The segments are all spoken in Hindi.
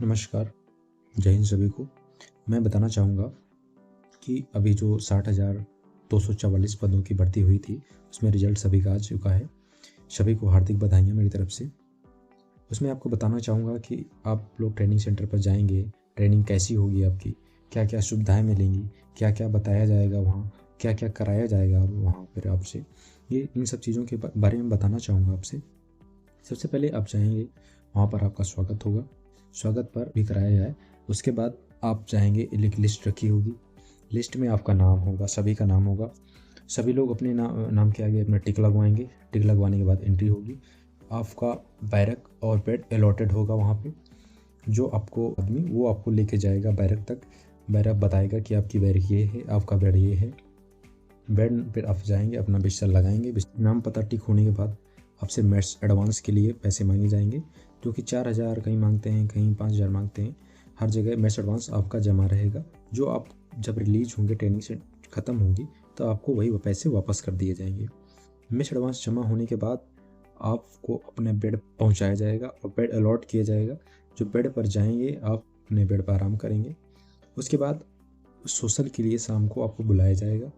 नमस्कार, जय हिंद सभी को। मैं बताना चाहूँगा कि अभी जो 60,244 पदों की भर्ती हुई थी, उसमें रिजल्ट सभी का आ चुका है। सभी को हार्दिक बधाइयाँ मेरी तरफ से। उसमें आपको बताना चाहूँगा कि आप लोग ट्रेनिंग सेंटर पर जाएँगे, ट्रेनिंग कैसी होगी आपकी, क्या-क्या सुविधाएँ मिलेंगी, क्या-क्या बताया जाएगा वहाँ, क्या-क्या कराया जाएगा वहाँ पर आपसे। ये इन सब चीज़ों के बारे में बताना चाहूँगा आपसे। सबसे पहले आप जाएँगे, वहाँ पर आपका स्वागत होगा। स्वागत पर भी कराया जाए, उसके बाद आप जाएँगे, एक लिस्ट रखी होगी। लिस्ट में आपका नाम होगा, सभी का नाम होगा। सभी लोग अपने नाम के आगे अपना टिक लगवाएँगे। टिक लगवाने के बाद एंट्री होगी। आपका बैरक और बेड अलॉटेड होगा वहाँ पे। जो आपको आदमी वो आपको लेके जाएगा बैरक तक। बैरक बताएगा कि आपकी बैरक ये है, आपका बेड ये है। बेड पर आप जाएँगे, अपना बिस्तर लगाएँगे। नाम पता टिक होने के बाद आपसे मेड्स एडवांस के लिए पैसे मांगे जाएंगे, जो कि 4,000 कहीं मांगते हैं, कहीं 5,000 मांगते हैं। हर जगह मेड्स एडवांस आपका जमा रहेगा। जो आप जब रिलीज होंगे, ट्रेनिंग से ख़त्म होगी, तो आपको वही पैसे वापस कर दिए जाएंगे। मेड्स एडवांस जमा होने के बाद आपको अपने बेड पहुंचाया जाएगा और बेड अलॉट किया जाएगा। जो बेड पर जाएंगे, आप अपने बेड पर आराम करेंगे। उसके बाद सोशल के लिए शाम को आपको बुलाया जाएगा।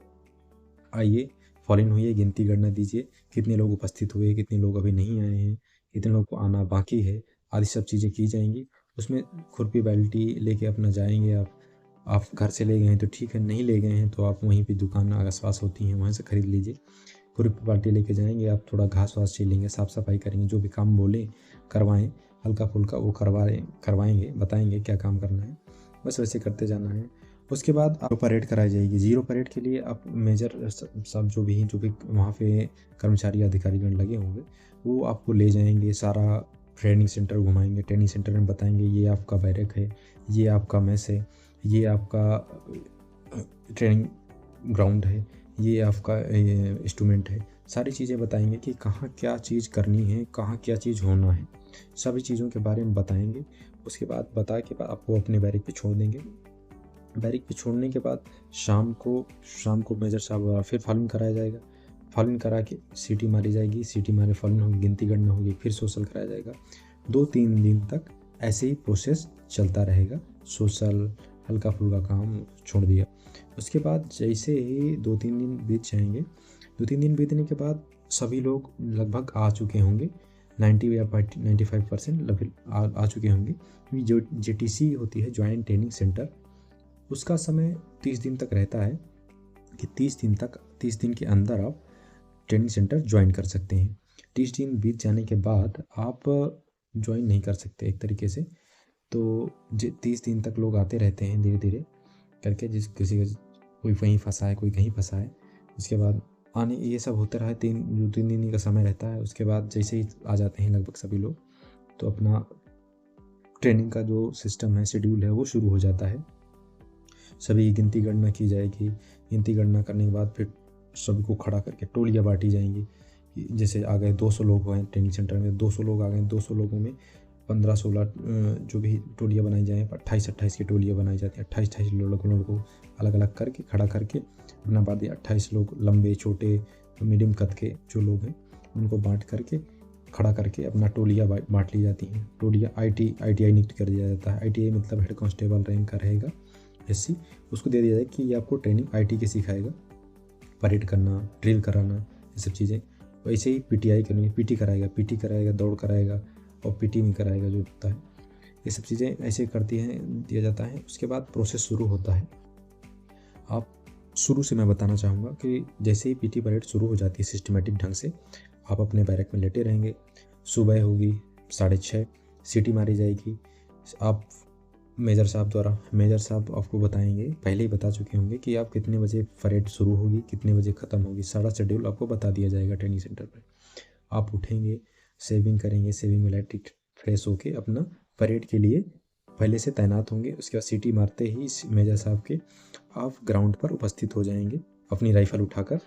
आइए, फॉलो इन हुई, गिनती गणना दीजिए, कितने लोग उपस्थित हुए, कितने लोग अभी नहीं आए हैं, कितने लोग को आना बाकी है, आदि सब चीज़ें की जाएंगी। उसमें खुरपी बाल्टी लेके अपना जाएंगे। आप घर से ले गए हैं तो ठीक है, नहीं ले गए हैं तो आप वहीं पे दुकान आस-पास होती हैं, वहाँ से खरीद लीजिए। खुरपी बाल्टी लेके जाएंगे, आप थोड़ा घास वास छीलेंगे, साफ़ सफाई करेंगे, जो भी काम बोलें करवाएँ, हल्का फुल्का वो करवाएंगे, बताएंगे क्या काम करना है, बस वैसे करते जाना है। उसके बाद आपको परेड कराई जाएगी। ज़ीरो परेड के लिए आप मेजर सब जो भी वहाँ पे कर्मचारी अधिकारीगण लगे होंगे, वो आपको ले जाएंगे, सारा ट्रेनिंग सेंटर घुमाएंगे। ट्रेनिंग सेंटर में बताएंगे ये आपका बैरक है, ये आपका मेस है, ये आपका ट्रेनिंग ग्राउंड है, ये आपका इंस्ट्रूमेंट है। सारी चीज़ें बताएंगे कि कहाँ क्या चीज़ करनी है, कहाँ क्या चीज़ होना है, सभी चीज़ों के बारे में बताएंगे। उसके बाद बता के बाद आपको अपने बैरक पे छोड़ देंगे। बैरक पे छोड़ने के बाद शाम को मेजर साहब द्वारा फिर फॉलोइंग कराया जाएगा। फॉलोइंग करा के सीटी मारी जाएगी, सीटी मारे फॉलोइंग होगी, गिनती गणना होगी, फिर सोशल कराया जाएगा। 2-3 दिन तक ऐसे ही प्रोसेस चलता रहेगा। सोशल हल्का फुल्का काम छोड़ दिया। उसके बाद जैसे ही 2-3 दिन बीत जाएंगे, 2-3 दिन बीतने के बाद सभी लोग लगभग आ चुके होंगे, 90 या 95% लगभग आ चुके होंगे। क्योंकि जो जेटीसी होती है, जॉइंट ट्रेनिंग सेंटर, उसका समय 30 दिन तक रहता है कि 30 दिन के अंदर आप ट्रेनिंग सेंटर ज्वाइन कर सकते हैं। 30 दिन बीत जाने के बाद आप ज्वाइन नहीं कर सकते एक तरीके से। तो 30 दिन तक लोग आते रहते हैं धीरे धीरे करके, जिस किसी का कोई वहीं फंसा है, कोई कहीं फंसा है। उसके बाद आने ये सब होता रहा है। 3 दिन का समय रहता है। उसके बाद जैसे ही आ जाते हैं लगभग सभी लोग, तो अपना ट्रेनिंग का जो सिस्टम है, शेड्यूल है, वो शुरू हो जाता है। सभी गिनती गणना की जाएगी। गिनती गणना करने के बाद फिर सभी को खड़ा करके टोलियाँ बांटी जाएंगी। जैसे आ गए 200 लोग हैं ट्रेनिंग सेंटर में, 200 लोग आ गए, 200 लोगों में 15-16 जो भी टोलियाँ बनाई जाएँ, 28-28 की टोलियाँ बनाई जाती हैं। 28-28 लोगों को अलग अलग करके खड़ा करके अपना बांट दिया। 28 लोग लंबे छोटे मीडियम कद के जो लोग हैं, उनको बांट करके खड़ा करके अपना टोलियाँ बांट ली जाती हैं। टोलियाँ ITI नियुक्त कर दिया जाता है। ITI मतलब हेड कांस्टेबल रैंक का रहेगा, SC। उसको दे दिया जाए कि ये आपको ट्रेनिंग IT की सिखाएगा, परेड करना, ड्रिल कराना, ये सब चीज़ें। वैसे ही PTI करनी, PT कराएगा, दौड़ कराएगा, और PT नहीं कराएगा जो होता है। ये सब चीज़ें ऐसे दिया जाता है। उसके बाद प्रोसेस शुरू होता है। आप शुरू से मैं बताना चाहूँगा कि जैसे ही PT परेड शुरू हो जाती है सिस्टमेटिक ढंग से, आप अपने बैरक में लेटे रहेंगे। सुबह होगी 6:30, सीटी मारी जाएगी। आप मेजर साहब आपको बताएंगे, पहले ही बता चुके होंगे कि आप कितने बजे परेड शुरू होगी, कितने बजे ख़त्म होगी। सारा शेड्यूल आपको बता दिया जाएगा ट्रेनिंग सेंटर पर। आप उठेंगे, शेविंग करेंगे, शेविंग में फ्रेश होके अपना परेड के लिए पहले से तैनात होंगे। उसके बाद सीटी मारते ही मेजर साहब के आप ग्राउंड पर उपस्थित हो जाएंगे। अपनी राइफल उठाकर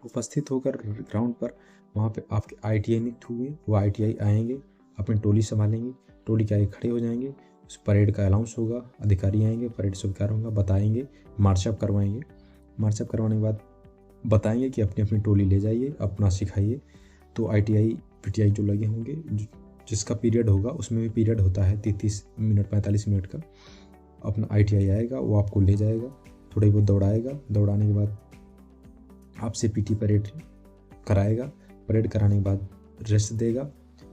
उपस्थित होकर ग्राउंड पर, वहाँ पे आपके ITI नियुक्त हुए, वो ITI आएंगे, अपनी टोली संभालेंगे। टोली के आगे खड़े हो जाएंगे। उस परेड का अनाउंस होगा, अधिकारी आएंगे, परेड स्वीकार होगा, बताएंगे, मार्चअप करवाएंगे। मार्चअप करवाने के बाद बताएंगे कि अपनी अपनी टोली ले जाइए, अपना सिखाइए। तो ITI PTI जो लगे होंगे, जिसका पीरियड होगा उसमें भी पीरियड होता है 30 मिनट 45 मिनट का। अपना ITI आएगा, वो आपको ले जाएगा, थोड़ी बहुत दौड़ाएगा, दौड़ाने के बाद आपसे PT परेड कराएगा, परेड कराने के बाद रेस्ट देगा,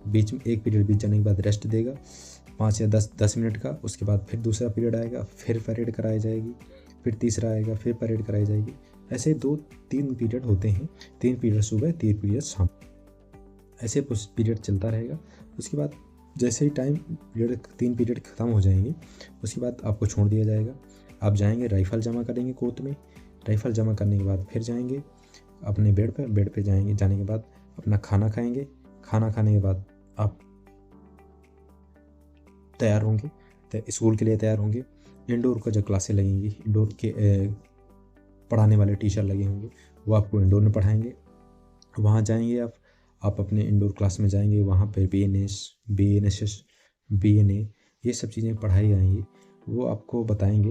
बीच में एक पीरियड बीत जाने के बाद रेस्ट देगा 5 या 10 मिनट का। उसके बाद फिर दूसरा पीरियड आएगा, फिर परेड कराई जाएगी, फिर तीसरा आएगा, फिर परेड कराई जाएगी। ऐसे 2-3 पीरियड होते हैं, 3 पीरियड सुबह, 3 पीरियड शाम, ऐसे पीरियड चलता रहेगा। उसके बाद जैसे ही टाइम पीरियड 3 पीरियड ख़त्म हो जाएंगे, उसके बाद आपको छोड़ दिया जाएगा। आप जाएंगे, राइफ़ल जमा करेंगे कोर्ट में, राइफ़ल जमा करने के बाद फिर जाएंगे अपने बेड पे जाएंगे, जाने के बाद अपना खाना खाएंगे, खाना खाने के बाद आप तैयार होंगे, स्कूल के लिए तैयार होंगे। इंडोर का जो क्लासें लगेंगी, इंडोर के पढ़ाने वाले टीचर लगे होंगे, वो आपको इंडोर में पढ़ाएंगे। वहाँ जाएंगे आप अपने इंडोर क्लास में जाएंगे, वहाँ पे BNS, BNSS, BNA ये सब चीज़ें पढ़ाई जाएंगी, वो आपको बताएंगे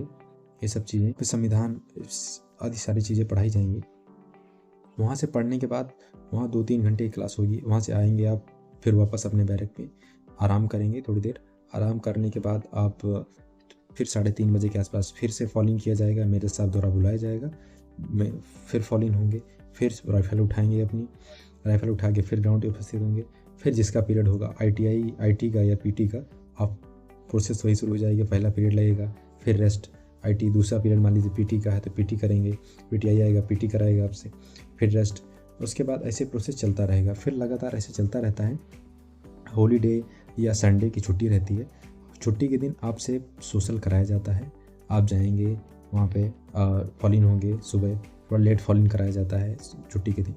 ये सब चीज़ें, फिर संविधान आदि सारी चीज़ें पढ़ाई जाएंगी। वहाँ से पढ़ने के बाद वहाँ 2-3 घंटे की क्लास होगी, वहाँ से आएंगे आप, फिर वापस अपने बैरक पे आराम करेंगे। थोड़ी देर आराम करने के बाद आप फिर 3:30 बजे के आसपास फिर से फॉलिंग किया जाएगा, मेरे साहब द्वारा बुलाया जाएगा, मैं फिर फॉलिंग होंगे, फिर राइफ़ल उठाएंगे, अपनी राइफ़ल उठा के फिर ग्राउंड पे उपस्थित होंगे। फिर जिसका पीरियड होगा ITI IT का या PT का, आप प्रोसेस वही शुरू हो जाएगी। पहला पीरियड लगेगा, फिर रेस्ट, IT दूसरा पीरियड मान लीजिए PT का है तो PT करेंगे, PTI आएगा, PT कराएगा आपसे, फिर रेस्ट। उसके बाद ऐसे प्रोसेस चलता रहेगा, फिर लगातार ऐसे चलता रहता है। हॉलीडे या संडे की छुट्टी रहती है, छुट्टी के दिन आपसे सोशल कराया जाता है। आप जाएंगे वहाँ पे, फॉलिन होंगे, सुबह थोड़ा लेट फॉलिन कराया जाता है छुट्टी के दिन।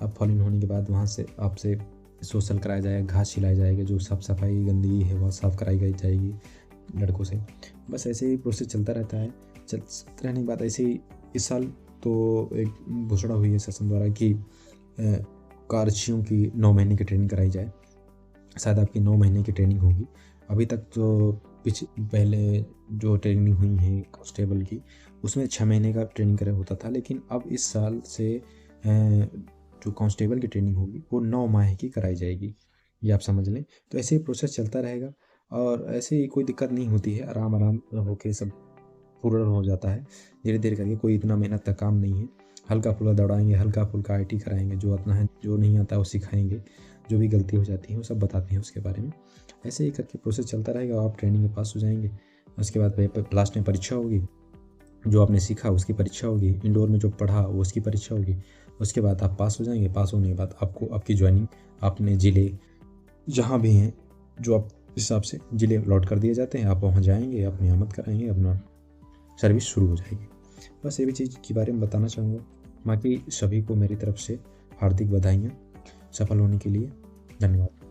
अब फॉलिन होने के बाद वहाँ से आपसे सोशल कराया जाएगा, घास खिलाया जाएगा, जो साफ सफाई गंदगी है वह साफ़ कराई जाएगी लड़कों से। बस ऐसे ही प्रोसेस चलता रहता है। चलते रहने के बाद ऐसे ही इस साल तो एक घोषणा हुई है शासन द्वारा कि कारछियों की 9 महीने की ट्रेनिंग कराई जाए। शायद आपकी 9 महीने की ट्रेनिंग होगी। अभी तक जो पहले जो ट्रेनिंग हुई है कांस्टेबल की, उसमें 6 महीने का ट्रेनिंग करा होता था, लेकिन अब इस साल से जो कांस्टेबल की ट्रेनिंग होगी वो 9 माह की कराई जाएगी, ये आप समझ लें। तो ऐसे ही प्रोसेस चलता रहेगा और ऐसे ही कोई दिक्कत नहीं होती है, आराम होके सब पूरा हो जाता है धीरे धीरे करके। कोई इतना मेहनत का काम नहीं है, हल्का फुल्का दौड़ाएंगे, हल्का फुल्का IT कराएंगे, जो अपना है जो नहीं आता वो सिखाएंगे, जो भी गलती हो जाती है वो सब बताते हैं उसके बारे में। ऐसे ही करके प्रोसेस चलता रहेगा, आप ट्रेनिंग में पास हो जाएंगे। उसके बाद लास्ट में परीक्षा होगी, जो आपने सीखा उसकी परीक्षा होगी, इंडोर में जो पढ़ा वो उसकी परीक्षा होगी। उसके बाद आप पास हो जाएंगे। पास होने के बाद आपको आपकी ज्वाइनिंग अपने ज़िले जहाँ भी हैं, जो आप हिसाब से ज़िले लौट कर दिए जाते हैं, आप वहाँ जाएंगे, अपनी आमद कराएंगे, अपना सर्विस शुरू हो जाएगी। बस ये भी चीज़ के बारे में बताना चाहूँगा। बाकी सभी को मेरी तरफ से हार्दिक बधाइयाँ सफल होने के लिए। धन्यवाद।